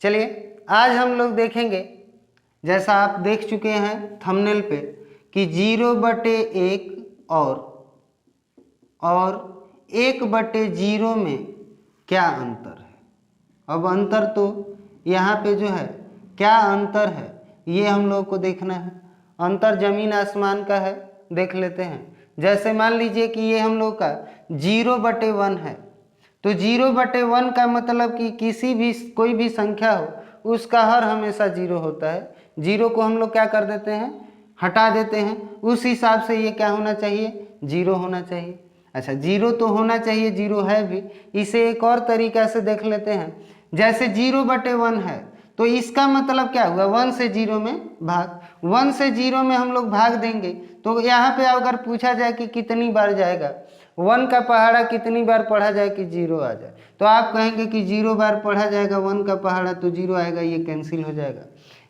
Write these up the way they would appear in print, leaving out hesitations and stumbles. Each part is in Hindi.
चलिए आज हम लोग देखेंगे, जैसा आप देख चुके हैं थंबनेल पे, कि 0/1 और 1/0 में क्या अंतर है। अब अंतर तो यहाँ पे जो है क्या अंतर है ये हम लोग को देखना है। अंतर जमीन आसमान का है, देख लेते हैं। जैसे मान लीजिए कि ये हम लोग का 0/1 है, तो 0/1 का मतलब कि किसी भी कोई भी संख्या हो उसका हर हमेशा 0 होता है। 0 को हम लोग क्या कर देते हैं, हटा देते हैं। उस हिसाब से ये क्या होना चाहिए, 0 होना चाहिए। अच्छा 0 तो होना चाहिए, 0 है भी। इसे एक और तरीका से देख लेते हैं। जैसे 0/1 है तो इसका मतलब क्या हुआ, 1 से 0 में भाग। 1 से 0 में हम लोग भाग देंगे तो यहाँ पे अगर पूछा जाए कि कितनी बार जाएगा, 1 का पहाड़ा कितनी बार पढ़ा जाए कि 0 आ जाए, तो आप कहेंगे कि 0 बार पढ़ा जाएगा 1 का पहाड़ा तो 0 आएगा, ये कैंसिल हो जाएगा।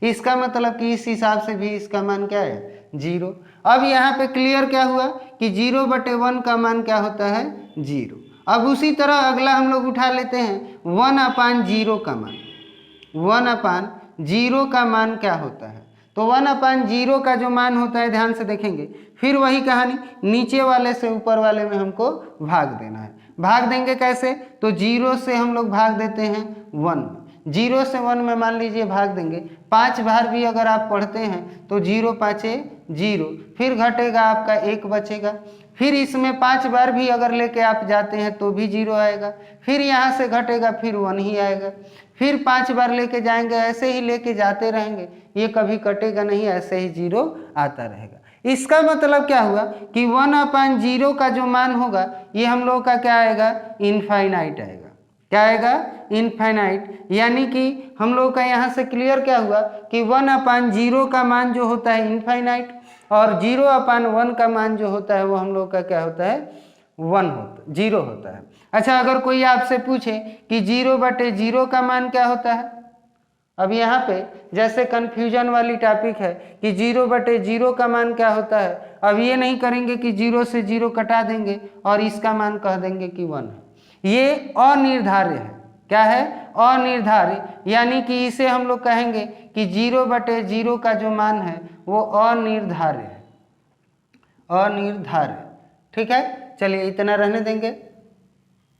इसका मतलब कि इस हिसाब से भी इसका मान क्या है, 0। अब यहाँ पे क्लियर क्या हुआ कि 0/1 का मान क्या होता है, 0। अब उसी तरह अगला हम लोग उठा लेते हैं 1/0 का मान। 1/0 का मान क्या होता है, तो 1/0 का जो मान होता है, ध्यान से देखेंगे, फिर वही कहानी, नीचे वाले से ऊपर वाले में हमको भाग देना है। भाग देंगे कैसे, तो 0 से हम लोग भाग देते हैं 1। 0 से 1 में मान लीजिए भाग देंगे, 5 बार भी अगर आप पढ़ते हैं तो 0 5 0, फिर घटेगा आपका 1 बचेगा। फिर इसमें 5 बार भी अगर लेके आप जाते हैं तो भी 0 आएगा, फिर यहाँ से घटेगा फिर 1 ही आएगा। फिर 5 बार लेके जाएंगे, ऐसे ही लेके जाते रहेंगे, ये कभी कटेगा नहीं, ऐसे ही 0 आता रहेगा। इसका मतलब क्या हुआ कि 1/0 का जो मान होगा ये हम लोग का क्या आएगा, इनफाइनाइट आएगा। क्या आएगा, इनफाइनाइट। यानी कि हम लोग का यहाँ से क्लियर क्या हुआ कि 1/0 का मान जो होता है इनफाइनाइट, और 0/1 का मान जो होता है वो हम लोग का क्या होता है, 0 होता है। अच्छा अगर कोई आपसे पूछे कि 0/0 का मान क्या होता है, अब यहाँ पे जैसे कन्फ्यूजन वाली टॉपिक है कि 0/0 का मान क्या होता है। अब ये नहीं करेंगे कि 0 से 0 कटा देंगे और इसका मान कह देंगे कि 1 है। ये अनिर्धार्य है। क्या है, अनिर्धार्य। यानी कि इसे हम लोग कहेंगे कि 0/0 का जो मान है वो अनिर्धार्य है, अनिर्धार्य। ठीक है, चलिए इतना रहने देंगे।